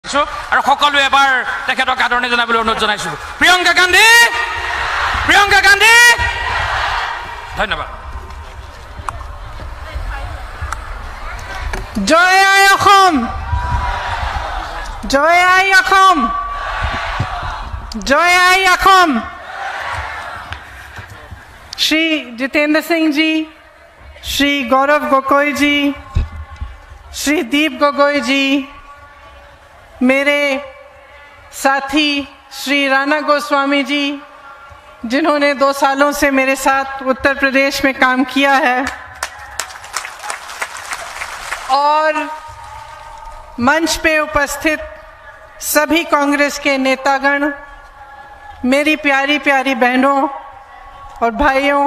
আৰু সকলোৱে এবাৰ তেখেতক আদৰণি জনাবলৈ অনুৰোধ জনাইছো। প্ৰিয়ংকা গান্ধী, প্ৰিয়ংকা গান্ধী, ধন্যবাদ। জয় আই অসম, জয় আই অসম, জয় আই অসম। श्री जितेंद्र सिंह जी, श्री गौरव गोगोई जी, श्री दीप गोगोई जी, मेरे साथी श्री राणा गोस्वामी जी, जिन्होंने 2 सालों से मेरे साथ उत्तर प्रदेश में काम किया है, और मंच पे उपस्थित सभी कांग्रेस के नेतागण, मेरी प्यारी प्यारी बहनों और भाइयों,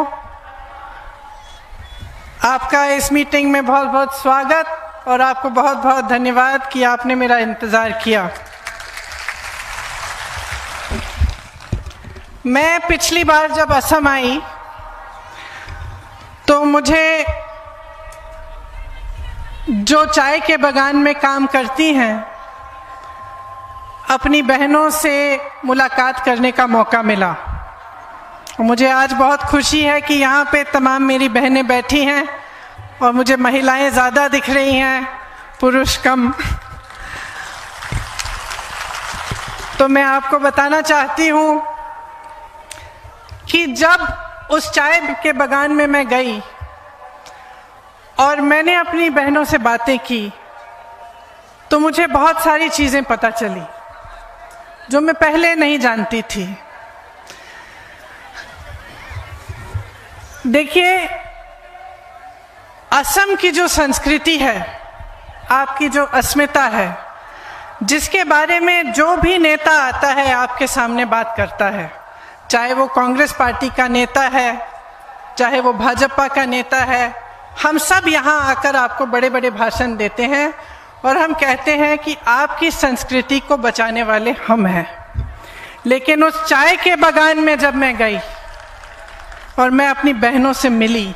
आपका इस मीटिंग में बहुत बहुत स्वागत और आपको बहुत बहुत धन्यवाद कि आपने मेरा इंतज़ार किया। मैं पिछली बार जब असम आई तो मुझे जो चाय के बागान में काम करती हैं अपनी बहनों से मुलाकात करने का मौका मिला। मुझे आज बहुत खुशी है कि यहाँ पे तमाम मेरी बहनें बैठी हैं और मुझे महिलाएं ज़्यादा दिख रही हैं, पुरुष कम। तो मैं आपको बताना चाहती हूँ कि जब उस चाय के बागान में मैं गई और मैंने अपनी बहनों से बातें की तो मुझे बहुत सारी चीज़ें पता चली जो मैं पहले नहीं जानती थी। देखिए, असम की जो संस्कृति है, आपकी जो अस्मिता है, जिसके बारे में जो भी नेता आता है आपके सामने बात करता है, चाहे वो कांग्रेस पार्टी का नेता है, चाहे वो भाजपा का नेता है, हम सब यहाँ आकर आपको बड़े बड़े भाषण देते हैं और हम कहते हैं कि आपकी संस्कृति को बचाने वाले हम हैं। लेकिन उस चाय के बागान में जब मैं गई और मैं अपनी बहनों से मिली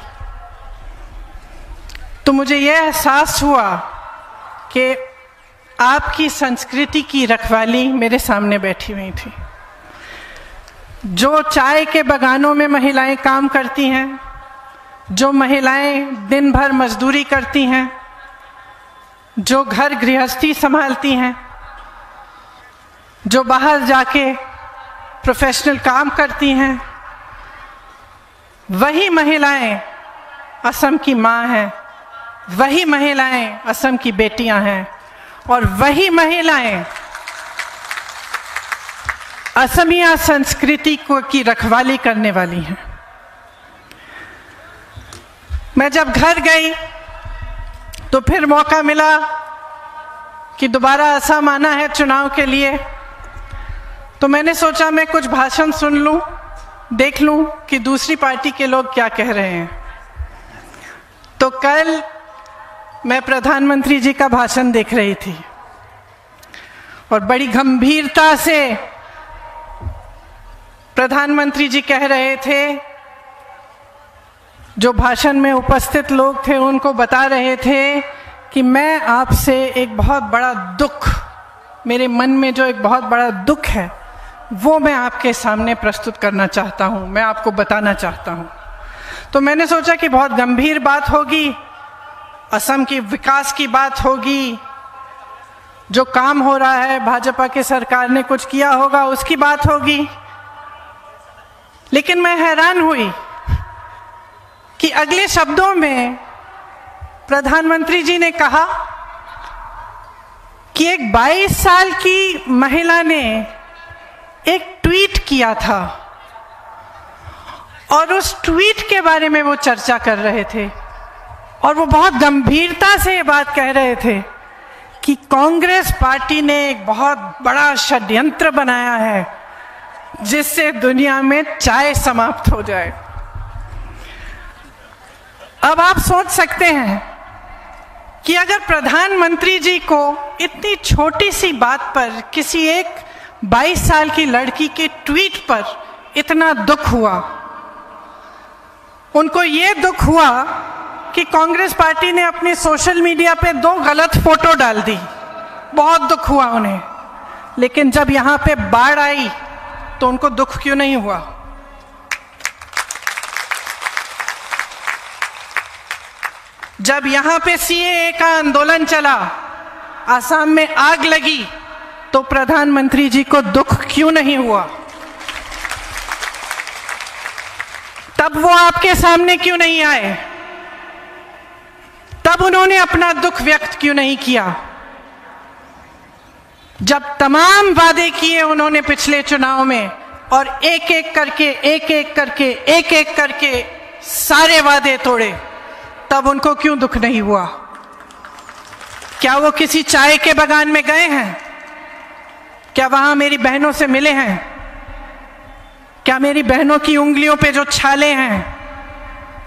तो मुझे यह एहसास हुआ कि आपकी संस्कृति की रखवाली मेरे सामने बैठी हुई थी। जो चाय के बागानों में महिलाएं काम करती हैं, जो महिलाएं दिन भर मजदूरी करती हैं, जो घर गृहस्थी संभालती हैं, जो बाहर जाके प्रोफेशनल काम करती हैं, वही महिलाएं असम की माँ हैं, वही महिलाएं असम की बेटियां हैं और वही महिलाएं असमिया संस्कृति को की रखवाली करने वाली हैं। मैं जब घर गई तो फिर मौका मिला कि दोबारा असम आना है चुनाव के लिए, तो मैंने सोचा मैं कुछ भाषण सुन लूं, देख लूं कि दूसरी पार्टी के लोग क्या कह रहे हैं। तो कल मैं प्रधानमंत्री जी का भाषण देख रही थी और बड़ी गंभीरता से प्रधानमंत्री जी कह रहे थे, जो भाषण में उपस्थित लोग थे उनको बता रहे थे कि मैं आपसे एक बहुत बड़ा दुख, मेरे मन में जो एक बहुत बड़ा दुख है वो मैं आपके सामने प्रस्तुत करना चाहता हूँ, मैं आपको बताना चाहता हूँ। तो मैंने सोचा कि बहुत गंभीर बात होगी, असम की विकास की बात होगी, जो काम हो रहा है, भाजपा की सरकार ने कुछ किया होगा उसकी बात होगी। लेकिन मैं हैरान हुई कि अगले शब्दों में प्रधानमंत्री जी ने कहा कि एक 22 साल की महिला ने एक ट्वीट किया था और उस ट्वीट के बारे में वो चर्चा कर रहे थे और वो बहुत गंभीरता से ये बात कह रहे थे कि कांग्रेस पार्टी ने एक बहुत बड़ा षड्यंत्र बनाया है जिससे दुनिया में चाय समाप्त हो जाए। अब आप सोच सकते हैं कि अगर प्रधानमंत्री जी को इतनी छोटी सी बात पर, किसी एक 22 साल की लड़की के ट्वीट पर इतना दुख हुआ, उनको ये दुख हुआ कि कांग्रेस पार्टी ने अपने सोशल मीडिया पे 2 गलत फोटो डाल दी, बहुत दुख हुआ उन्हें। लेकिन जब यहां पे बाढ़ आई तो उनको दुख क्यों नहीं हुआ? जब यहां पे सीएए का आंदोलन चला, असम में आग लगी, तो प्रधानमंत्री जी को दुख क्यों नहीं हुआ? तब वो आपके सामने क्यों नहीं आए? तब उन्होंने अपना दुख व्यक्त क्यों नहीं किया? जब तमाम वादे किए उन्होंने पिछले चुनाव में, और एक एक करके सारे वादे तोड़े, तब उनको क्यों दुख नहीं हुआ? क्या वो किसी चाय के बागान में गए हैं? क्या वहां मेरी बहनों से मिले हैं? क्या मेरी बहनों की उंगलियों पे जो छाले हैं,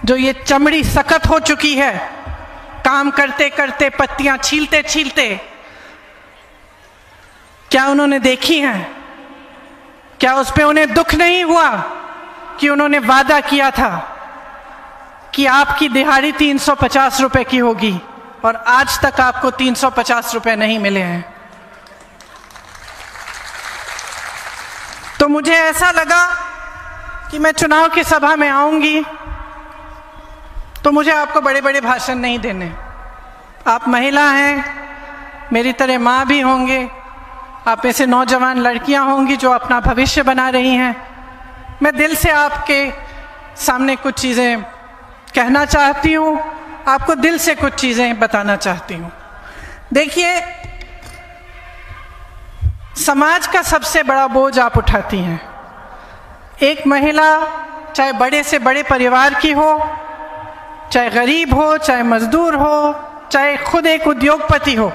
जो ये चमड़ी सख्त हो चुकी है, काम करते करते, पत्तियां छीलते छीलते, क्या उन्होंने देखी हैं? क्या उस पे उन्हें दुख नहीं हुआ कि उन्होंने वादा किया था कि आपकी दिहाड़ी 350 रुपए की होगी, और आज तक आपको 350 रुपए नहीं मिले हैं? तो मुझे ऐसा लगा कि मैं चुनाव की सभा में आऊंगी तो मुझे आपको बड़े बड़े भाषण नहीं देने। आप महिला हैं, मेरी तरह माँ भी होंगे, आप में से नौजवान लड़कियां होंगी जो अपना भविष्य बना रही हैं। मैं दिल से आपके सामने कुछ चीज़ें कहना चाहती हूँ, आपको दिल से कुछ चीज़ें बताना चाहती हूँ। देखिए, समाज का सबसे बड़ा बोझ आप उठाती हैं। एक महिला, चाहे बड़े से बड़े परिवार की हो, चाहे गरीब हो, चाहे मजदूर हो, चाहे खुद एक उद्योगपति हो,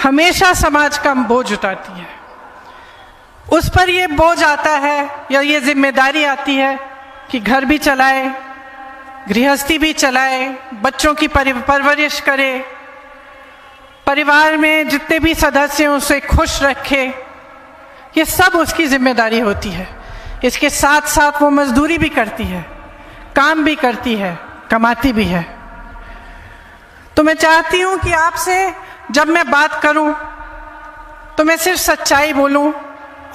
हमेशा समाज का बोझ उठाती है। उस पर ये बोझ आता है या ये जिम्मेदारी आती है कि घर भी चलाए, गृहस्थी भी चलाए, बच्चों की परवरिश करे, परिवार में जितने भी सदस्य हैं उसे खुश रखे। ये सब उसकी जिम्मेदारी होती है। इसके साथ साथ वो मजदूरी भी करती है, काम भी करती है, कमाती भी है। तो मैं चाहती हूं कि आपसे जब मैं बात करूं तो मैं सिर्फ सच्चाई बोलूं,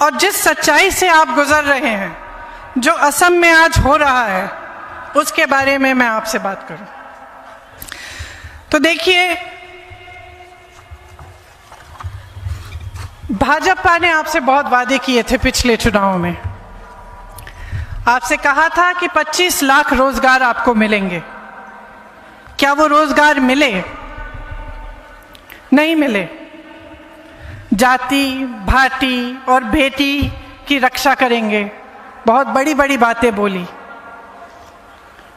और जिस सच्चाई से आप गुजर रहे हैं, जो असम में आज हो रहा है, उसके बारे में मैं आपसे बात करूं। तो देखिए, भाजपा ने आपसे बहुत वादे किए थे पिछले चुनाव में। आपसे कहा था कि 25 लाख रोजगार आपको मिलेंगे। क्या वो रोजगार मिले? नहीं मिले। जाति, भाटी और बेटी की रक्षा करेंगे, बहुत बड़ी बड़ी बातें बोली।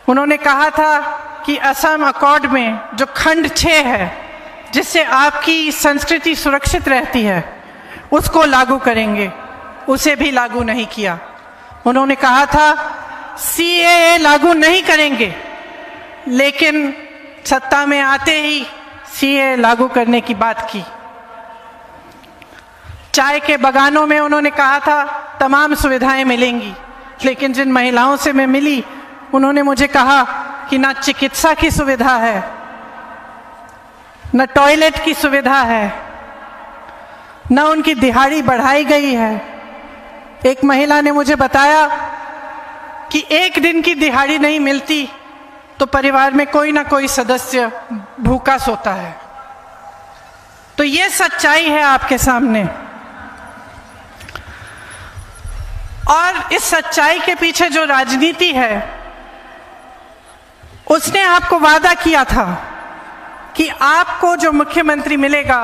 उन्होंने कहा था कि असम अकॉर्ड में जो खंड 6 है, जिससे आपकी संस्कृति सुरक्षित रहती है, उसको लागू करेंगे। उसे भी लागू नहीं किया। उन्होंने कहा था सीएए लागू नहीं करेंगे, लेकिन सत्ता में आते ही सीएए लागू करने की बात की। चाय के बागानों में उन्होंने कहा था तमाम सुविधाएं मिलेंगी, लेकिन जिन महिलाओं से मैं मिली, उन्होंने मुझे कहा कि ना चिकित्सा की सुविधा है, न टॉयलेट की सुविधा है, न उनकी दिहाड़ी बढ़ाई गई है। एक महिला ने मुझे बताया कि एक दिन की दिहाड़ी नहीं मिलती तो परिवार में कोई ना कोई सदस्य भूखा सोता है। तो ये सच्चाई है आपके सामने, और इस सच्चाई के पीछे जो राजनीति है, उसने आपको वादा किया था कि आपको जो मुख्यमंत्री मिलेगा,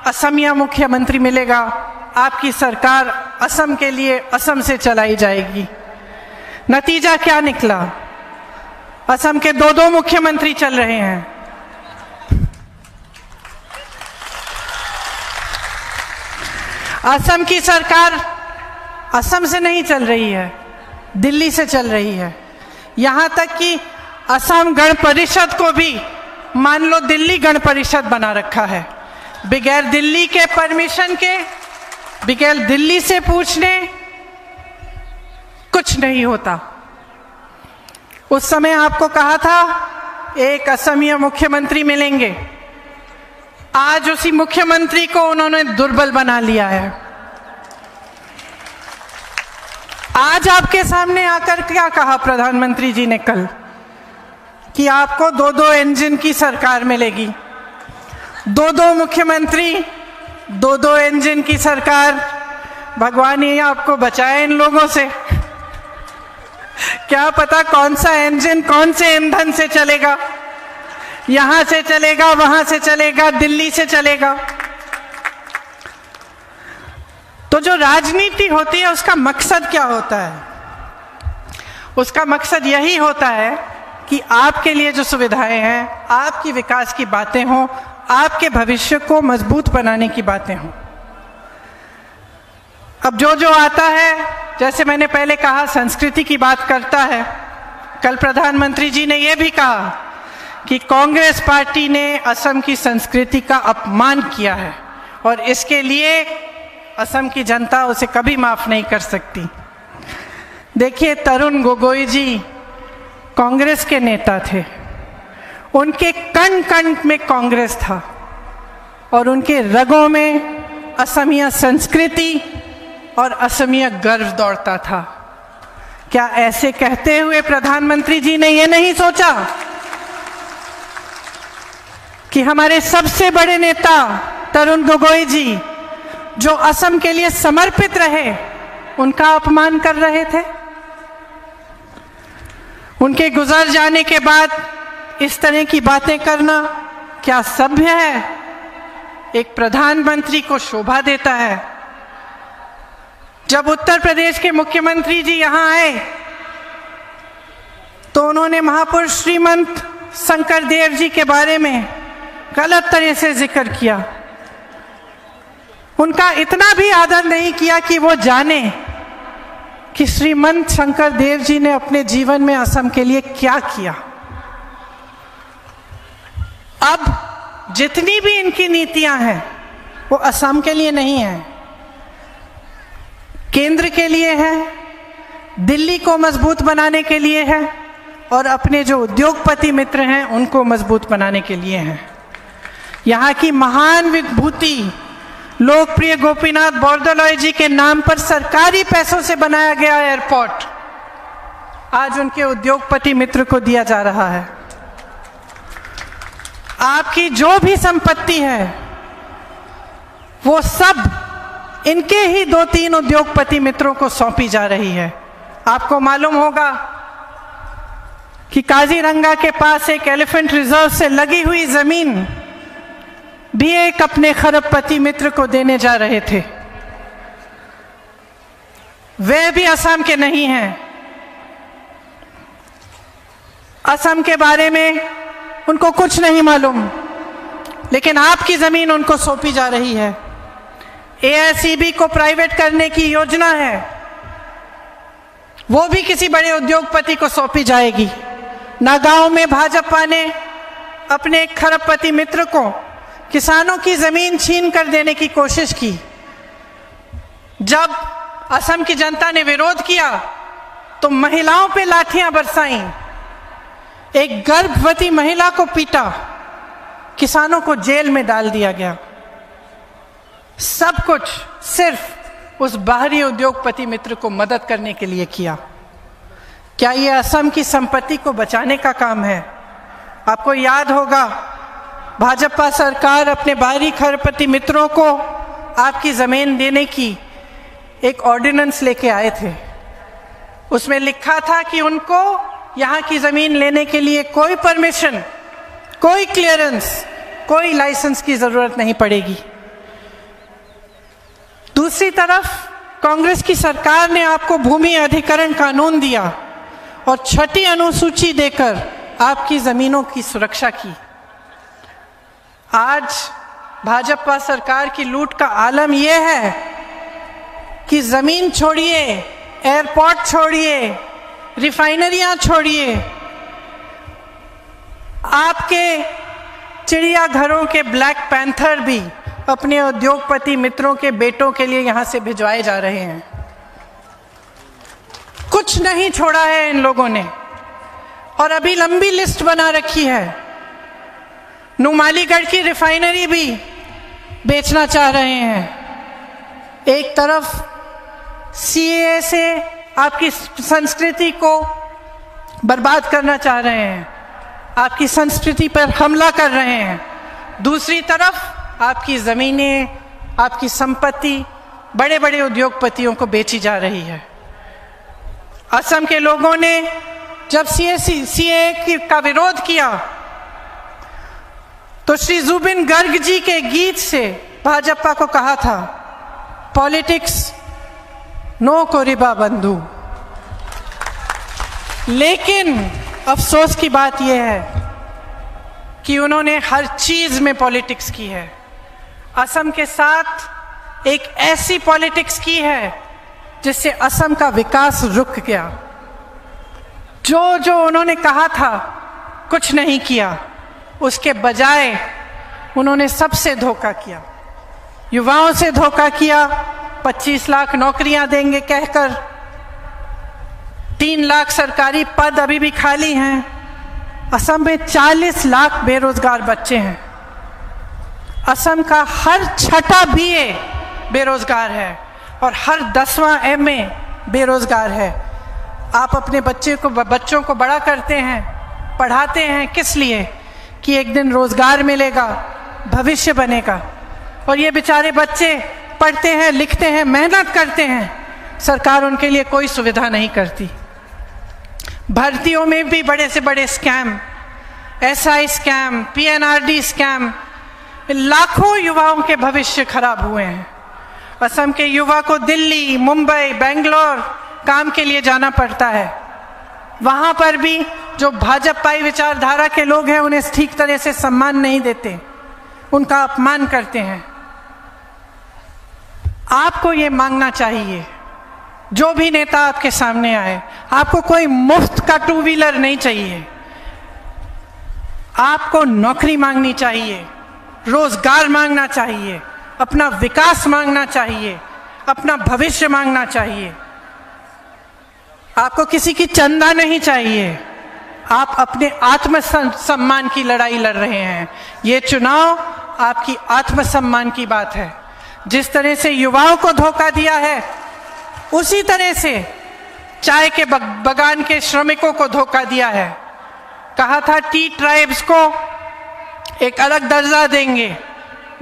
असमिया मुख्यमंत्री मिलेगा, आपकी सरकार असम के लिए असम से चलाई जाएगी। नतीजा क्या निकला? असम के 2-2 मुख्यमंत्री चल रहे हैं। असम की सरकार असम से नहीं चल रही है, दिल्ली से चल रही है। यहां तक कि असम गण परिषद को भी मान लो दिल्ली गण परिषद बना रखा है। बगैर दिल्ली के परमिशन के, बगैर दिल्ली से पूछने कुछ नहीं होता। उस समय आपको कहा था एक असमिया मुख्यमंत्री मिलेंगे, आज उसी मुख्यमंत्री को उन्होंने दुर्बल बना लिया है। आज आपके सामने आकर क्या कहा प्रधानमंत्री जी ने कल, कि आपको 2-2 इंजन की सरकार मिलेगी, 2-2 मुख्यमंत्री, 2-2 इंजन की सरकार। भगवान ही आपको बचाए इन लोगों से। क्या पता कौन सा इंजन कौन से ईंधन से चलेगा, यहां से चलेगा, वहां से चलेगा, दिल्ली से चलेगा। तो जो राजनीति होती है उसका मकसद क्या होता है? उसका मकसद यही होता है कि आपके लिए जो सुविधाएं हैं, आपकी विकास की बातें हों, आपके भविष्य को मजबूत बनाने की बातें हों। अब जो आता है, जैसे मैंने पहले कहा, संस्कृति की बात करता है। कल प्रधानमंत्री जी ने यह भी कहा कि कांग्रेस पार्टी ने असम की संस्कृति का अपमान किया है और इसके लिए असम की जनता उसे कभी माफ नहीं कर सकती। देखिए, तरुण गोगोई जी कांग्रेस के नेता थे, उनके कण कण में कांग्रेस था और उनके रगों में असमिया संस्कृति और असमिया गर्व दौड़ता था। क्या ऐसे कहते हुए प्रधानमंत्री जी ने यह नहीं सोचा कि हमारे सबसे बड़े नेता तरुण गोगोई जी, जो असम के लिए समर्पित रहे, उनका अपमान कर रहे थे? उनके गुजर जाने के बाद इस तरह की बातें करना क्या सभ्य है? एक प्रधानमंत्री को शोभा देता है? जब उत्तर प्रदेश के मुख्यमंत्री जी यहां आए तो उन्होंने महापुरुष श्रीमंत शंकर देव जी के बारे में गलत तरह से जिक्र किया। उनका इतना भी आदर नहीं किया कि वो जाने कि श्रीमंत शंकर देव जी ने अपने जीवन में असम के लिए क्या किया। अब जितनी भी इनकी नीतियां हैं वो असम के लिए नहीं है, केंद्र के लिए है, दिल्ली को मजबूत बनाने के लिए है और अपने जो उद्योगपति मित्र हैं उनको मजबूत बनाने के लिए है। यहाँ की महान विभूति लोकप्रिय गोपीनाथ बोरदोलोई जी के नाम पर सरकारी पैसों से बनाया गया एयरपोर्ट आज उनके उद्योगपति मित्र को दिया जा रहा है। आपकी जो भी संपत्ति है वो सब इनके ही 2-3 उद्योगपति मित्रों को सौंपी जा रही है। आपको मालूम होगा कि काजीरंगा के पास एक एलिफेंट रिजर्व से लगी हुई जमीन भी एक अपने खरबपति मित्र को देने जा रहे थे। वे भी असम के नहीं हैं। असम के बारे में उनको कुछ नहीं मालूम, लेकिन आपकी जमीन उनको सौंपी जा रही है। एआईसीबी को प्राइवेट करने की योजना है, वो भी किसी बड़े उद्योगपति को सौंपी जाएगी। नागांव में भाजपा ने अपने एक खरबपति मित्र को किसानों की जमीन छीन कर देने की कोशिश की। जब असम की जनता ने विरोध किया तो महिलाओं पे लाठियां बरसाई, एक गर्भवती महिला को पीटा, किसानों को जेल में डाल दिया गया। सब कुछ सिर्फ उस बाहरी उद्योगपति मित्र को मदद करने के लिए किया। क्या यह असम की संपत्ति को बचाने का काम है? आपको याद होगा भाजपा सरकार अपने बाहरी खरबपति मित्रों को आपकी जमीन देने की एक ऑर्डिनेंस लेके आए थे। उसमें लिखा था कि उनको यहाँ की जमीन लेने के लिए कोई परमिशन, कोई क्लियरेंस, कोई लाइसेंस की जरूरत नहीं पड़ेगी। दूसरी तरफ कांग्रेस की सरकार ने आपको भूमि अधिग्रहण कानून दिया और 6ठी अनुसूची देकर आपकी जमीनों की सुरक्षा की। आज भाजपा सरकार की लूट का आलम यह है कि जमीन छोड़िए, एयरपोर्ट छोड़िए, रिफाइनरियां छोड़िए, आपके चिड़ियाघरों के ब्लैक पैंथर भी अपने उद्योगपति मित्रों के बेटों के लिए यहां से भिजवाए जा रहे हैं। कुछ नहीं छोड़ा है इन लोगों ने और अभी लंबी लिस्ट बना रखी है। नुमालीगढ़ की रिफाइनरी भी बेचना चाह रहे हैं। एक तरफ सीएए से आपकी संस्कृति को बर्बाद करना चाह रहे हैं, आपकी संस्कृति पर हमला कर रहे हैं। दूसरी तरफ आपकी ज़मीनें, आपकी संपत्ति बड़े बड़े उद्योगपतियों को बेची जा रही है। असम के लोगों ने जब सीएए का विरोध किया तो श्री जुबिन गर्ग जी के गीत से भाजपा को कहा था, पॉलिटिक्स नो कोरिबा बंधु। लेकिन अफसोस की बात यह है कि उन्होंने हर चीज में पॉलिटिक्स की है। असम के साथ एक ऐसी पॉलिटिक्स की है जिससे असम का विकास रुक गया। जो जो उन्होंने कहा था कुछ नहीं किया, उसके बजाय उन्होंने सबसे धोखा किया। युवाओं से धोखा किया, 25 लाख नौकरियां देंगे कहकर 3 लाख सरकारी पद अभी भी खाली हैं। असम में 40 लाख बेरोजगार बच्चे हैं। असम का हर छठा बीए बेरोजगार है और हर 10वां एमए बेरोजगार है। आप अपने बच्चों को बड़ा करते हैं, पढ़ाते हैं किस लिए? कि एक दिन रोजगार मिलेगा, भविष्य बनेगा। और ये बेचारे बच्चे पढ़ते हैं, लिखते हैं, मेहनत करते हैं, सरकार उनके लिए कोई सुविधा नहीं करती। भर्तियों में भी बड़े से बड़े स्कैम, एसआई स्कैम, पीएनआरडी स्कैम, लाखों युवाओं के भविष्य खराब हुए हैं। असम के युवा को दिल्ली, मुंबई, बेंगलोर काम के लिए जाना पड़ता है। वहां पर भी जो भाजपाई विचारधारा के लोग हैं उन्हें ठीक तरह से सम्मान नहीं देते, उनका अपमान करते हैं। आपको ये मांगना चाहिए, जो भी नेता आपके सामने आए, आपको कोई मुफ्त का 2 व्हीलर नहीं चाहिए। आपको नौकरी मांगनी चाहिए, रोजगार मांगना चाहिए, अपना विकास मांगना चाहिए, अपना भविष्य मांगना चाहिए। आपको किसी की चंदा नहीं चाहिए। आप अपने आत्मसम्मान की लड़ाई लड़ रहे हैं। ये चुनाव आपकी आत्मसम्मान की बात है। जिस तरह से युवाओं को धोखा दिया है, उसी तरह से चाय के बगान के श्रमिकों को धोखा दिया है। कहा था टी ट्राइब्स को एक अलग दर्जा देंगे,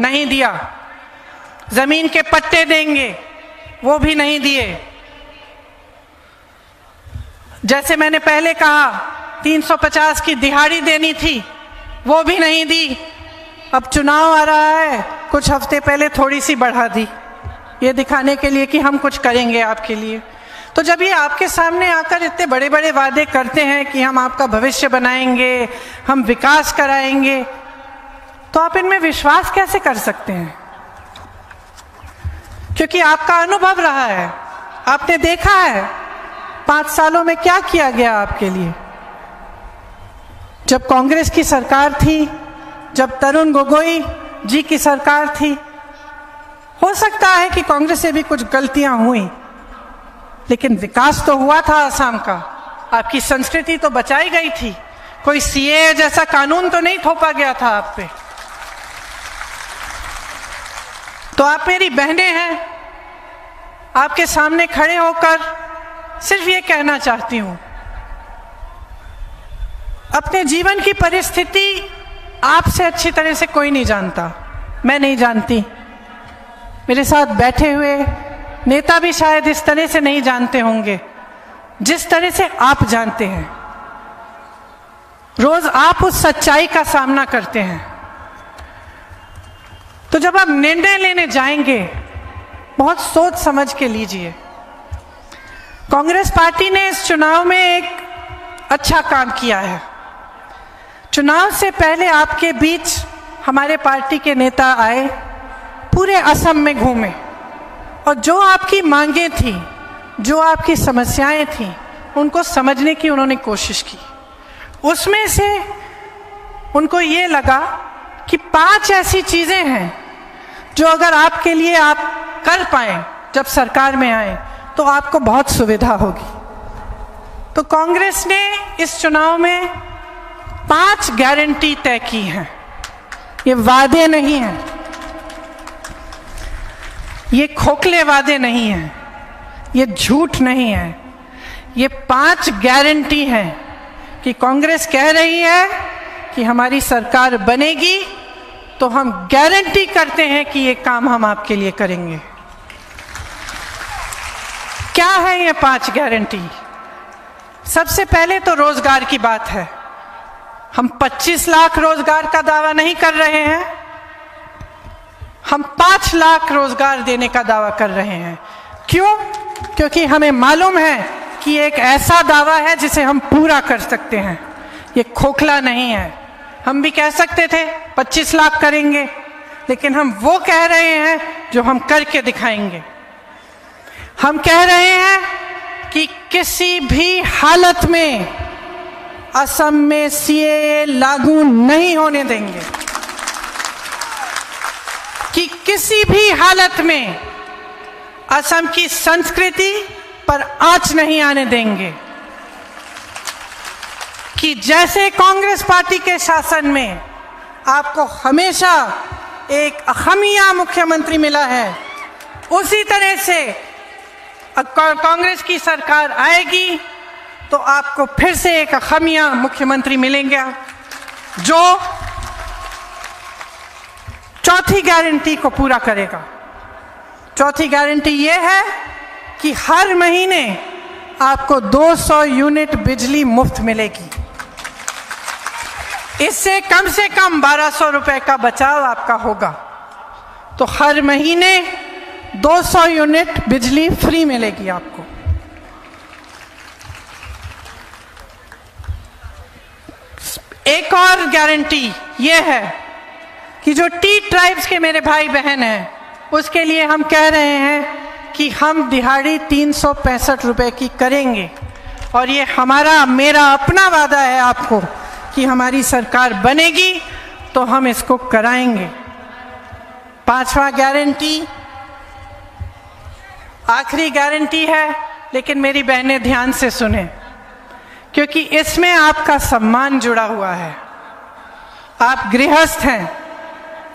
नहीं दिया। जमीन के पट्टे देंगे, वो भी नहीं दिए। जैसे मैंने पहले कहा 350 की दिहाड़ी देनी थी, वो भी नहीं दी। अब चुनाव आ रहा है, कुछ हफ्ते पहले थोड़ी सी बढ़ा दी, ये दिखाने के लिए कि हम कुछ करेंगे आपके लिए। तो जब ये आपके सामने आकर इतने बड़े बड़े वादे करते हैं कि हम आपका भविष्य बनाएंगे, हम विकास कराएंगे, तो आप इनमें विश्वास कैसे कर सकते हैं? क्योंकि आपका अनुभव रहा है, आपने देखा है 5 सालों में क्या किया गया आपके लिए। जब कांग्रेस की सरकार थी, जब तरुण गोगोई जी की सरकार थी, हो सकता है कि कांग्रेस से भी कुछ गलतियां हुई, लेकिन विकास तो हुआ था असम का। आपकी संस्कृति तो बचाई गई थी। कोई सीएए जैसा कानून तो नहीं थोपा गया था आप पे। तो आप मेरी बहनें हैं, आपके सामने खड़े होकर सिर्फ ये कहना चाहती हूं, अपने जीवन की परिस्थिति आपसे अच्छी तरह से कोई नहीं जानता। मैं नहीं जानती, मेरे साथ बैठे हुए नेता भी शायद इस तरह से नहीं जानते होंगे जिस तरह से आप जानते हैं। रोज आप उस सच्चाई का सामना करते हैं। तो जब आप निर्णय लेने जाएंगे, बहुत सोच समझ के लीजिए। कांग्रेस पार्टी ने इस चुनाव में एक अच्छा काम किया है। चुनाव से पहले आपके बीच हमारे पार्टी के नेता आए, पूरे असम में घूमे और जो आपकी मांगें थी, जो आपकी समस्याएं थी, उनको समझने की उन्होंने कोशिश की। उसमें से उनको ये लगा कि 5 ऐसी चीजें हैं जो अगर आपके लिए आप कर पाए जब सरकार में आए तो आपको बहुत सुविधा होगी। तो कांग्रेस ने इस चुनाव में 5 गारंटी तय की हैं। ये वादे नहीं हैं, ये खोखले वादे नहीं हैं, ये झूठ नहीं है, ये 5 गारंटी हैं कि कांग्रेस कह रही है कि हमारी सरकार बनेगी तो हम गारंटी करते हैं कि ये काम हम आपके लिए करेंगे। क्या है ये 5 गारंटी? सबसे पहले तो रोजगार की बात है। हम 25 लाख रोजगार का दावा नहीं कर रहे हैं, हम 5 लाख रोजगार देने का दावा कर रहे हैं। क्यों? क्योंकि हमें मालूम है कि एक ऐसा दावा है जिसे हम पूरा कर सकते हैं, ये खोखला नहीं है। हम भी कह सकते थे 25 लाख करेंगे, लेकिन हम वो कह रहे हैं जो हम करके दिखाएंगे। हम कह रहे हैं कि किसी भी हालत में असम में सीएए लागू नहीं होने देंगे, कि किसी भी हालत में असम की संस्कृति पर आंच नहीं आने देंगे, कि जैसे कांग्रेस पार्टी के शासन में आपको हमेशा एक अहमिया मुख्यमंत्री मिला है, उसी तरह से कांग्रेस की सरकार आएगी तो आपको फिर से एक अहमिया मुख्यमंत्री मिलेंगे जो चौथी गारंटी को पूरा करेगा। चौथी गारंटी यह है कि हर महीने आपको 200 यूनिट बिजली मुफ्त मिलेगी। इससे कम 1200 रुपए का बचाव आपका होगा। तो हर महीने 200 यूनिट बिजली फ्री मिलेगी आपको। एक और गारंटी यह है कि जो टी ट्राइब्स के मेरे भाई बहन हैं, उसके लिए हम कह रहे हैं कि हम दिहाड़ी 365 रुपए की करेंगे। और ये मेरा अपना वादा है आपको कि हमारी सरकार बनेगी तो हम इसको कराएंगे। 5वां गारंटी आखिरी गारंटी है, लेकिन मेरी बहनें ध्यान से सुने, क्योंकि इसमें आपका सम्मान जुड़ा हुआ है। आप गृहस्थ हैं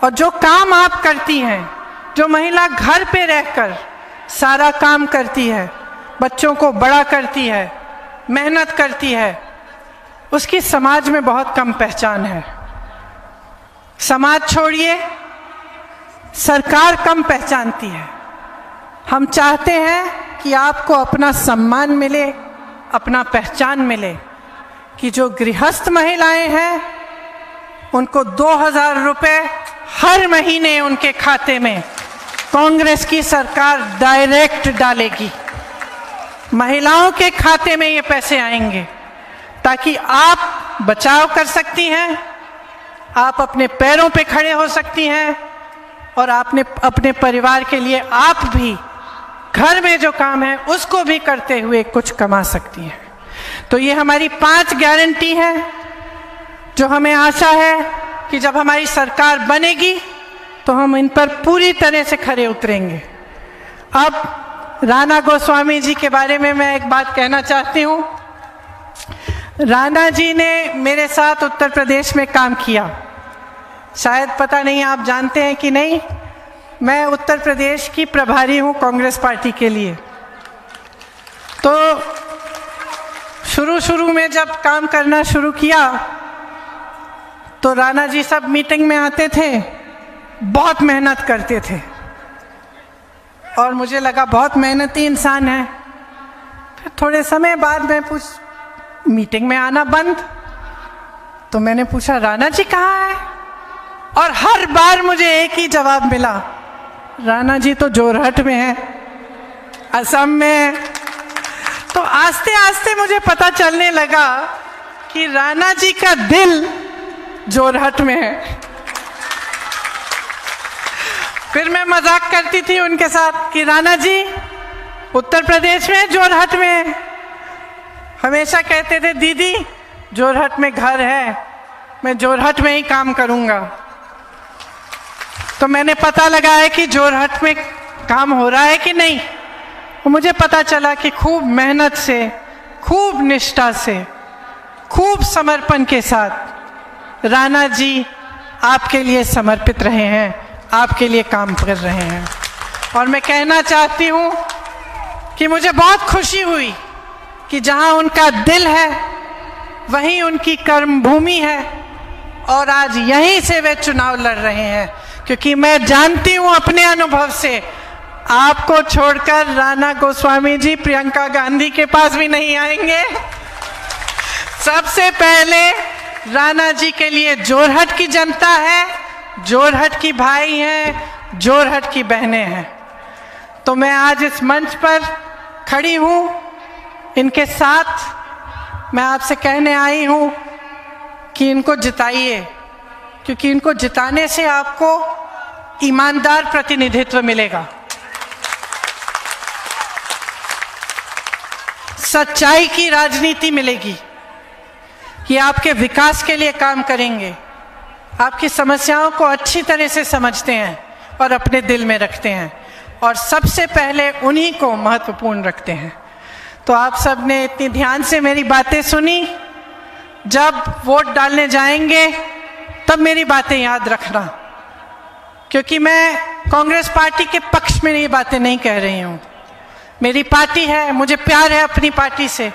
और जो काम आप करती हैं, जो महिला घर पे रहकर सारा काम करती है, बच्चों को बड़ा करती है, मेहनत करती है, उसकी समाज में बहुत कम पहचान है। समाज छोड़िए, सरकार कम पहचानती है। हम चाहते हैं कि आपको अपना सम्मान मिले, अपना पहचान मिले, कि जो गृहस्थ महिलाएं हैं उनको 2000 रुपए हर महीने उनके खाते में कांग्रेस की सरकार डायरेक्ट डालेगी। महिलाओं के खाते में ये पैसे आएंगे ताकि आप बचाव कर सकती हैं, आप अपने पैरों पे खड़े हो सकती हैं और आपने अपने परिवार के लिए आप भी घर में जो काम है उसको भी करते हुए कुछ कमा सकती हैं। तो ये हमारी 5 गारंटी है जो हमें आशा है कि जब हमारी सरकार बनेगी तो हम इन पर पूरी तरह से खरे उतरेंगे। अब राणा गोस्वामी जी के बारे में मैं एक बात कहना चाहती हूँ। राणा जी ने मेरे साथ उत्तर प्रदेश में काम किया। शायद पता नहीं आप जानते हैं कि नहीं, मैं उत्तर प्रदेश की प्रभारी हूँ कांग्रेस पार्टी के लिए। तो शुरू में जब काम करना शुरू किया तो राणा जी सब मीटिंग में आते थे, बहुत मेहनत करते थे और मुझे लगा बहुत मेहनती इंसान है। फिर थोड़े समय बाद में मीटिंग में आना बंद। तो मैंने पूछा राणा जी कहाँ है, और हर बार मुझे एक ही जवाब मिला, राणा जी तो जोरहट में है, असम में। तो आस्ते आस्ते मुझे पता चलने लगा कि राणा जी का दिल जोरहट में है। फिर मैं मजाक करती थी उनके साथ कि राणा जी उत्तर प्रदेश में जोरहट में। हमेशा कहते थे दीदी जोरहट में घर है, मैं जोरहट में ही काम करूंगा। तो मैंने पता लगाया कि जोरहट में काम हो रहा है कि नहीं। मुझे पता चला कि खूब मेहनत से, खूब निष्ठा से, खूब समर्पण के साथ राणा जी आपके लिए समर्पित रहे हैं, आपके लिए काम कर रहे हैं। और मैं कहना चाहती हूँ कि मुझे बहुत खुशी हुई कि जहाँ उनका दिल है वहीं उनकी कर्मभूमि है, और आज यहीं से वे चुनाव लड़ रहे हैं। क्योंकि मैं जानती हूँ अपने अनुभव से, आपको छोड़कर राणा गोस्वामी जी प्रियंका गांधी के पास भी नहीं आएंगे। सबसे पहले राणा जी के लिए जोरहट की जनता है, जोरहट की भाई हैं, जोरहट की बहनें हैं। तो मैं आज इस मंच पर खड़ी हूँ इनके साथ। मैं आपसे कहने आई हूँ कि इनको जिताइए, क्योंकि इनको जिताने से आपको ईमानदार प्रतिनिधित्व मिलेगा, सच्चाई की राजनीति मिलेगी। ये आपके विकास के लिए काम करेंगे, आपकी समस्याओं को अच्छी तरह से समझते हैं और अपने दिल में रखते हैं, और सबसे पहले उन्हीं को महत्वपूर्ण रखते हैं। तो आप सब ने इतनी ध्यान से मेरी बातें सुनी। जब वोट डालने जाएंगे तब मेरी बातें याद रखना, क्योंकि मैं कांग्रेस पार्टी के पक्ष में ये बातें नहीं कह रही हूँ। मेरी पार्टी है, मुझे प्यार है अपनी पार्टी से,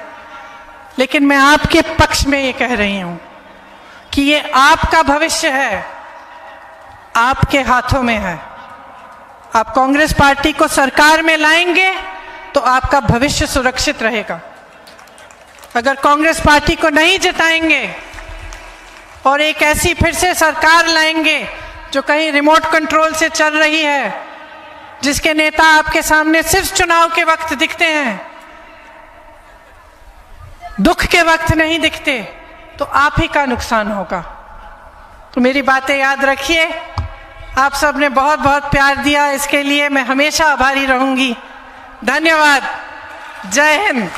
लेकिन मैं आपके पक्ष में ये कह रही हूँ कि ये आपका भविष्य है, आपके हाथों में है। आप कांग्रेस पार्टी को सरकार में लाएंगे तो आपका भविष्य सुरक्षित रहेगा। अगर कांग्रेस पार्टी को नहीं जिताएंगे और एक ऐसी फिर से सरकार लाएंगे जो कहीं रिमोट कंट्रोल से चल रही है, जिसके नेता आपके सामने सिर्फ चुनाव के वक्त दिखते हैं, दुख के वक्त नहीं दिखते, तो आप ही का नुकसान होगा। तो मेरी बातें याद रखिए। आप सब ने बहुत बहुत प्यार दिया, इसके लिए मैं हमेशा आभारी रहूंगी। धन्यवाद। जय हिंद।